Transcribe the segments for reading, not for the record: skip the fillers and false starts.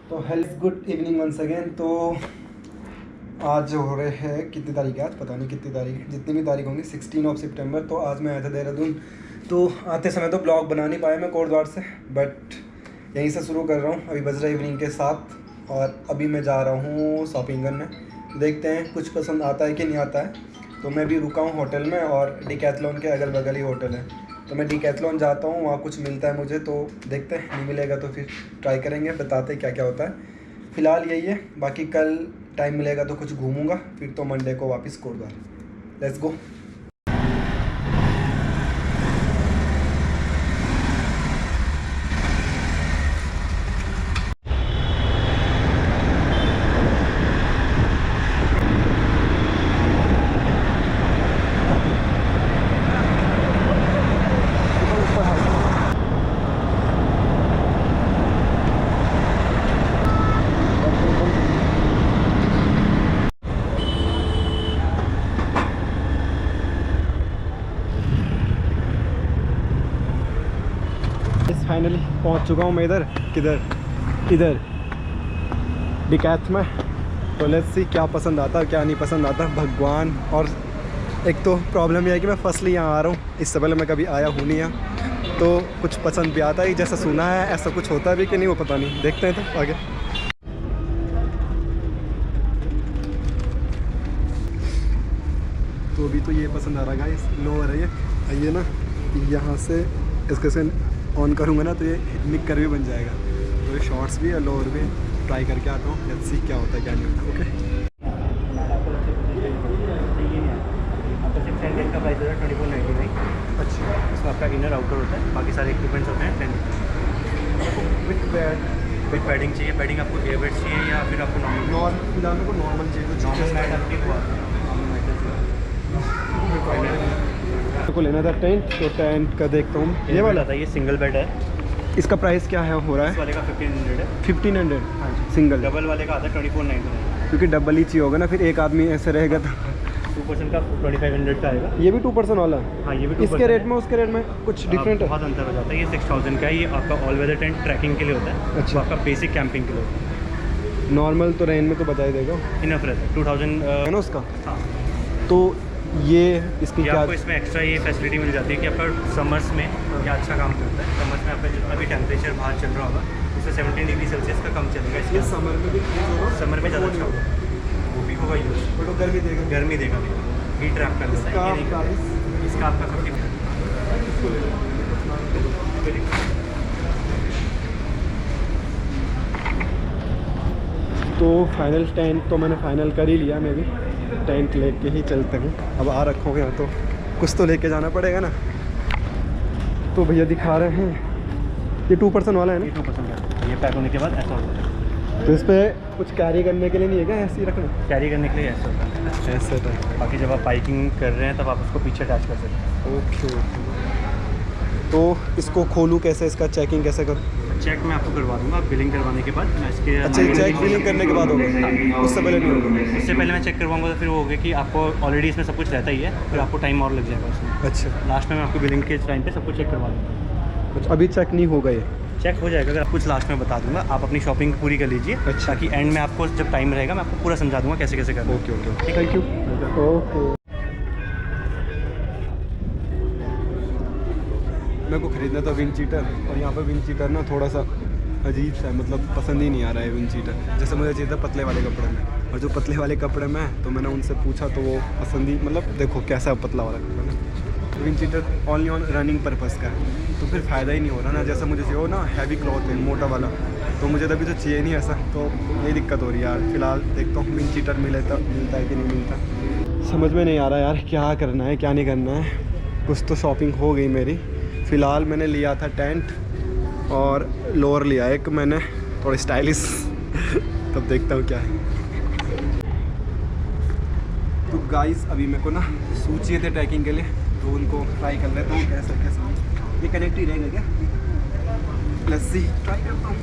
तो health good evening once again. तो आज हो रहे हैं कितनी तारीख है, आज पता नहीं कितनी तारीख है, जितनी भी तारीख होंगी 16 सितंबर। तो आज मैं आया था देहरादून। तो आते समय तो ब्लॉग बना नहीं पाया मैं कोटद्वार से, बट यहीं से शुरू कर रहा हूँ। अभी बज रहा है इवनिंग के 7 और अभी मैं जा रहा हूँ शॉपिंग करने। देखते हैं कुछ पसंद आता है कि नहीं आता है। तो मैं भी रुका हूँ होटल में और डिकैथलॉन के अगल बगल ही होटल है, तो मैं डिकैथलॉन जाता हूँ, वहाँ कुछ मिलता है मुझे तो देखते हैं, नहीं मिलेगा तो फिर ट्राई करेंगे, बताते हैं क्या क्या होता है। फ़िलहाल यही है, बाकी कल टाइम मिलेगा तो कुछ घूमूंगा, फिर तो मंडे को वापस कोटद्वार। Let's go. फाइनली पहुंच चुका हूं मैं इधर इधर डिकैथ में। तो लेट्स सी क्या पसंद आता क्या नहीं पसंद आता भगवान। और एक तो प्रॉब्लम यह है कि मैं फर्स्टली यहाँ आ रहा हूँ, इससे पहले मैं कभी आया हूँ नहीं यहाँ, तो कुछ पसंद भी आता है, जैसा सुना है ऐसा कुछ होता भी कि नहीं वो पता नहीं, देखते हैं तो आगे। तो अभी तो ये पसंद आ रहा है गाइस, लोअर है ये ना, यहाँ से इसके से ऑन करूँगा ना तो ये निक्कर भी बन जाएगा। तो ये शॉर्ट्स भी है, लोअर भी ट्राई करके आता हूँ, लेट्स सी क्या होता है क्या नहीं होता। ओके, आपका 6 का प्राइस है 2499। अच्छा। इसमें आपका इनर आउटर होता है, बाकी सारे इक्विपमेंट्स होते हैं 10। विद पैडिंग चाहिए, पैडिंग आपको एयरबेड्स चाहिए या फिर आपको नॉर्मल, फिलहाल मेरे को नॉर्मल चाहिए, तो नॉर्मल मैट आपकी वो आती है। मेरे को लेना था टेंट, तो टेंट का देखता हूँ ये वाला था, ये सिंगल बेड है। इसका प्राइस क्या है हो रहा इस है? वाले का 1500 है। 1500 हाँ जी। सिंगल, डबल वाले का आता है 2499। क्योंकि डबल ही चाहिए होगा ना, फिर एक आदमी ऐसे रहेगा तो 2% का 2500 का आएगा। ये भी 2% वाला है? हाँ, ये भी 2% इसके रेट में उसके रेट में कुछ डिफरेंट है? बहुत अंतर हो जाता है। ये 6000 का है, ये आपका ऑल वेदर टेंट ट्रैकिंग के लिए होता है। अच्छा। वो आपका बेसिक कैंपिंग के लिए होता है। नॉर्मल तो रेंज में तो बता ही देगा, इनफ रहता है 2000 है ना उसका। हाँ। तो ये इसकी ये क्या आपको इसमें एक्स्ट्रा ये फैसिलिटी मिल जाती है कि आपका समर्स में क्या अच्छा काम करता है। समर्स में आपका जितना भी टेम्परेचर बाहर चल रहा होगा उससे 17 डिग्री सेल्सियस का कम चलेगा। ये समर में भी समर में ज़्यादा अच्छा होगा, वो भी होगा यूज़, बट वो गर्मी देगा। गर्मी देगा, हीट ट्रैप कर देता है। इसका आपका 50। तो फाइनल टेंट तो मैंने फाइनल कर ही लिया, मैं भी टेंट लेके ही चलते हैं। अब आ रखा हूँ यहाँ तो कुछ तो लेके जाना पड़ेगा ना। तो भैया दिखा रहे हैं ये 2% वाला है ना? 2% का ये पैक होने के बाद ऐसा होता है। तो इस पर कुछ कैरी करने के लिए नहीं है क्या, ऐसे ही रखना? कैरी करने के लिए ऐसा होता है, ऐसे टाइप। बाकी जब आप बाइकिंग कर रहे हैं तब आप उसको पीछे अटैच कर सकते हैं। ओके, तो इसको खोलूँ कैसे, इसका चेकिंग कैसे करूँ? चेक मैं आपको करवा दूंगा, बिलिंग करवाने के बाद मैं इसके। अच्छा, चेक बिलिंग करने के बाद होगा, उससे पहले नहीं होगा? उससे पहले मैं चेक करवाऊंगा तो फिर वो होगा कि आपको ऑलरेडी इसमें सब कुछ रहता ही है, फिर आपको टाइम और लग जाएगा उसमें। अच्छा, लास्ट में मैं आपको बिलिंग के टाइम पे सब कुछ चेक करवा दूँगा। अच्छा अभी चेक नहीं होगा ये? चेक हो जाएगा, अगर कुछ लास्ट में बता दूंगा, आप अपनी शॉपिंग पूरी कर लीजिए। अच्छा। ताकि एंड में आपको जब टाइम रहेगा मैं आपको पूरा समझा दूंगा कैसे कैसे करना है। Okay okay, thank you. Okay, मेरे को ख़रीदना था विंड चीटर, और यहाँ पर विंड चीटर ना थोड़ा सा अजीब सा है, मतलब पसंद ही नहीं आ रहा है विंड चीटर। जैसे मुझे चाहिए था पतले वाले कपड़े में, और जो पतले वाले कपड़े में है तो मैंने उनसे पूछा तो वो पसंद ही, मतलब देखो कैसा है पतला वाला कपड़ा ना। Wind cheater only on running purpose का है, तो फिर फ़ायदा ही नहीं हो रहा ना। जैसा मुझे चाहिए हो ना हैवी क्लॉथ है, मोटा वाला, तो मुझे तभी तो चाहिए नहीं ऐसा, तो यही दिक्कत हो रही है यार। फिलहाल देखता हूँ विंड चीटर मिलता है कि नहीं मिलता, समझ में नहीं आ रहा यार क्या करना है क्या नहीं करना है। कुछ तो शॉपिंग हो गई मेरी। फ़िलहाल मैंने लिया था टेंट और लोअर लिया एक मैंने, थोड़ी स्टाइलिश तब देखता हूँ क्या है। तो गाइस अभी मेरे को ना शूज़ चाहिए थे ट्रैकिंग के लिए, तो उनको ट्राई कर लेता हूँ कैसे कैसे। ये कनेक्ट ही रहेगा क्या? लेट्स सी, ट्राई करता हूँ।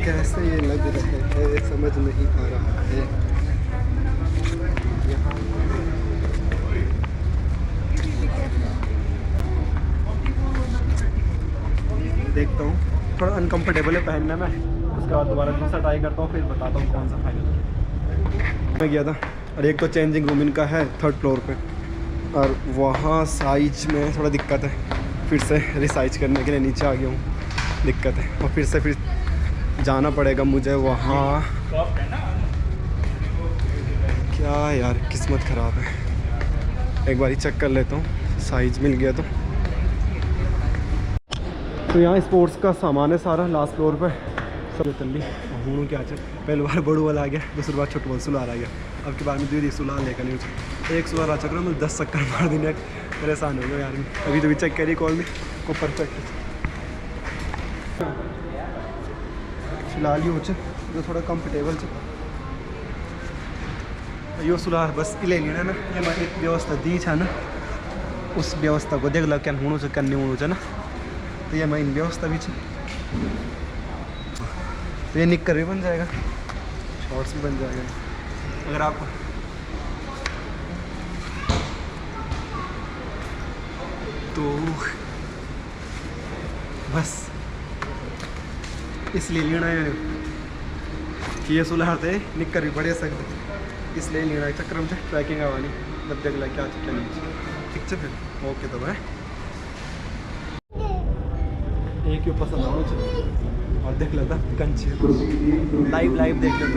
कैसे लग रहा है, समझ नहीं आ रहा है। देखता हूँ, थोड़ा अनकंफर्टेबल है पहनने में, उसके बाद दोबारा दूसरा ट्राई करता हूँ, फिर बताता हूँ कौन सा फाइनल। मैं गया था और एक तो चेंजिंग रूम इनका है 3rd फ्लोर पे, और वहाँ साइज में थोड़ा दिक्कत है, फिर से रिसाइज करने के लिए नीचे आ गया हूँ, दिक्कत है, और फिर जाना पड़ेगा मुझे वहाँ। क्या यार किस्मत ख़राब है, एक बार चेक कर लेता हूँ साइज मिल गया तो यहाँ स्पोर्ट्स का सामान है सारा लास्ट फ्लोर पे सब तल्ली हूँ क्या चल। पहली बार बड़ू वाला आ गया, दूसरी बार छोटू वाला सुलार आ गया, अब के बाद में दूसरी सुलार लेकर नहीं उठा, एक सुलार आ चक्कर मैं 10 चक्कर मार देने परेशान हो गया यार। अभी तो भी चेक करी कॉल में को परफेक्ट फिलहाल ही हो जो थोड़ा कंफर्टेबल यो सुलार बस ले लेना ना, ये एक व्यवस्था दी है ना, उस व्यवस्था को देख लो क्या होना चाहिए क्या नहीं होना चाहिए ना, तो ये मेन व्यवस्था भी है। तो ये निक्कर भी बन जाएगा, शॉर्ट्स भी बन जाएगा अगर आप तो बस इसलिए लेना है कि ये सुलह थे निक्कर भी बढ़े सकते, इसलिए लेना है चक्कर में ट्रैकिंग आवानी तब देख ला क्या क्या नहीं ठीक है। फिर ओके तो मैं एक ही पसंद आना चाहिए और देख लेता कंचे लाइव देख लेता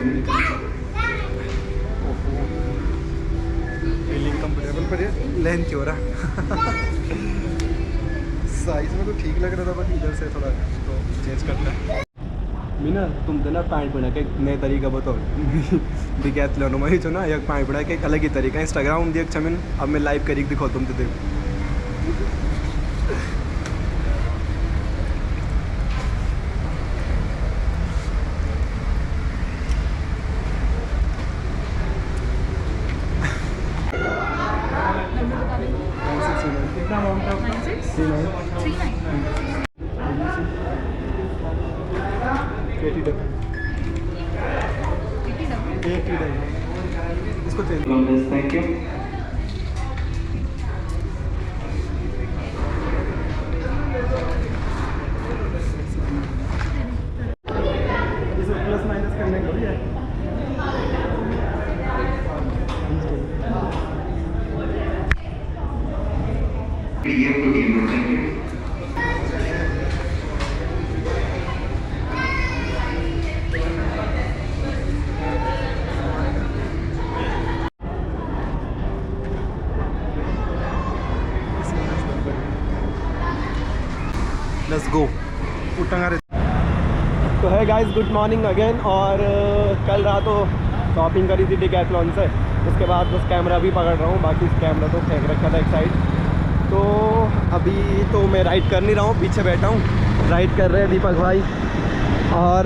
फीलिंग कंफर्टेबल पर लेंथ हो रहा साइज में तो ठीक लग रहा था, बट इधर से थोड़ा तो चेंज करता है। मीना तुम तो ना पैंट पहना के नए तरीका बताओ डिकैथलॉन में जो ना एक पैंट पहना के एक अलग ही तरीका इंस्टाग्राम देख छमिन, अब मैं लाइव करी दिखाओ तुम तो देखो इसको थैंक यू। प्लस माइनस करने को भी है लेट्स गो उठंगा। तो है गाइस गुड मॉर्निंग अगेन, और कल रात तो शॉपिंग करी थी डिकैथलॉन से, उसके बाद बस कैमरा भी पकड़ रहा हूँ, बाकी कैमरा तो फेंक रखा था एक साइड। तो अभी तो मैं राइड कर नहीं रहा हूँ, पीछे बैठा हूँ, राइड कर रहे हैं दीपक भाई। और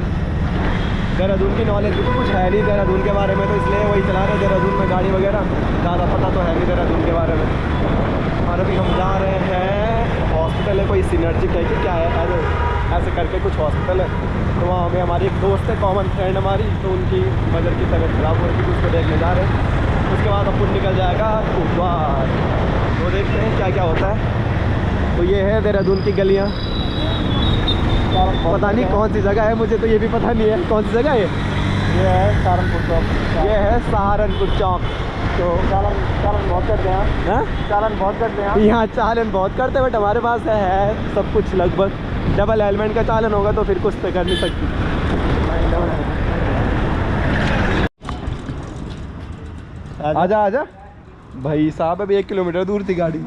देहरादून की नॉलेज भी तो कुछ है नहीं देहरादून के बारे में, तो इसलिए वही चला रहे हैं देहरादून में गाड़ी वगैरह, ज़्यादा पता तो है नहीं देहरादून के बारे में। और अभी हम जा रहे हैं हॉस्पिटल है, कोई सिनर्जिक है कि क्या है ऐसे करके कुछ हॉस्पिटल है, तो वहाँ हमें हमारी एक दोस्त है कॉमन फ्रेंड हमारी, तो उनकी मदर की तबीयत खराब हो रही थी, उसको देखने जा रहे हैं। उसके बाद अपन निकल जाएगा कुपवाड़, तो देखते हैं क्या क्या होता है। तो ये है देहरादून की गलियाँ, पता नहीं कौन सी जगह है, मुझे तो ये भी पता नहीं है कौन सी जगह है ये है सहारनपुर चौक, ये है सहारनपुर चौक। तो चालन बहुत करते हैं, चालन बहुत करते हैं यहाँ, चालन बहुत करते हैं, बट हमारे पास है सब कुछ लगभग। डबल हेलमेट का चालन होगा तो फिर कुछ तो कर नहीं सकती। आजा आजा भाई साहब, अभी 1 किलोमीटर दूर थी गाड़ी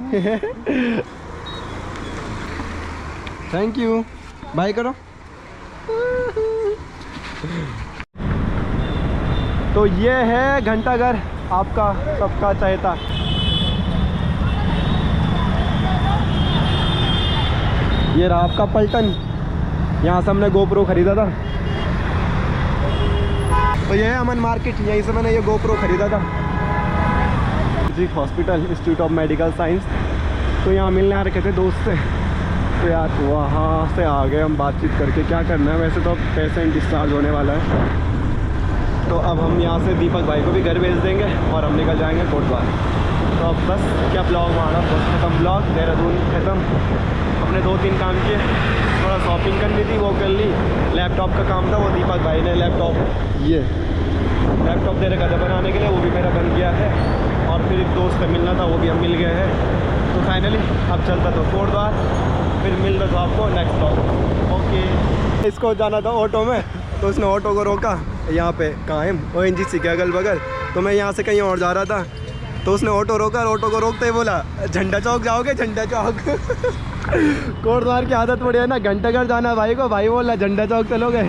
थैंक यू बाय करो। तो ये है घंटाघर आपका सबका चहेता। ये रहा आपका पलटन, यहाँ से हमने गोप्रो खरीदा था। तो ये है अमन मार्केट, यहीं से मैंने ये गोप्रो खरीदा था। जी hospital institute of medical science, तो यहाँ मिलने आ रखे थे दोस्त से, तो यार वहाँ से आ गए हम बातचीत करके। क्या करना है वैसे तो पेशेंट डिस्चार्ज होने वाला है, तो अब हम यहाँ से दीपक भाई को भी घर भेज देंगे और हम निकल जाएंगे कोटद्वार। तो अब बस क्या ब्लॉग हमारा बस खत्म, ब्लॉग देहरादून खत्म। अपने 2-3 काम किए, थोड़ा शॉपिंग करनी थी वो कर ली, लैपटॉप का काम था वो दीपक भाई ने लैपटॉप दे रखा था बनाने के लिए, वो भी मेरा बन गया है। और फिर एक दोस्त से मिलना था, वो भी हम मिल गए हैं। तो फाइनली अब चलता तो कोटद्वार, फिर मिल रहा था आपको नेक्स्ट ब्लॉग। ओके, इसको जाना था ऑटो में, तो उसने ऑटो को रोका यहाँ पे कायम ONGC के अगल बगल। तो मैं यहाँ से कहीं और जा रहा था, तो उसने ऑटो रोका, ऑटो को रोकते ही बोला झंडा चौक जाओगे, झंडा चौक। कोटद्वार की आदत पड़ी है ना, घंटा घर जाना भाई को, भाई बोला झंडा चौक चलोगे।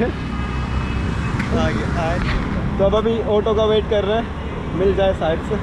तो अब अभी ऑटो का वेट कर रहे हैं, मिल जाए साइड से।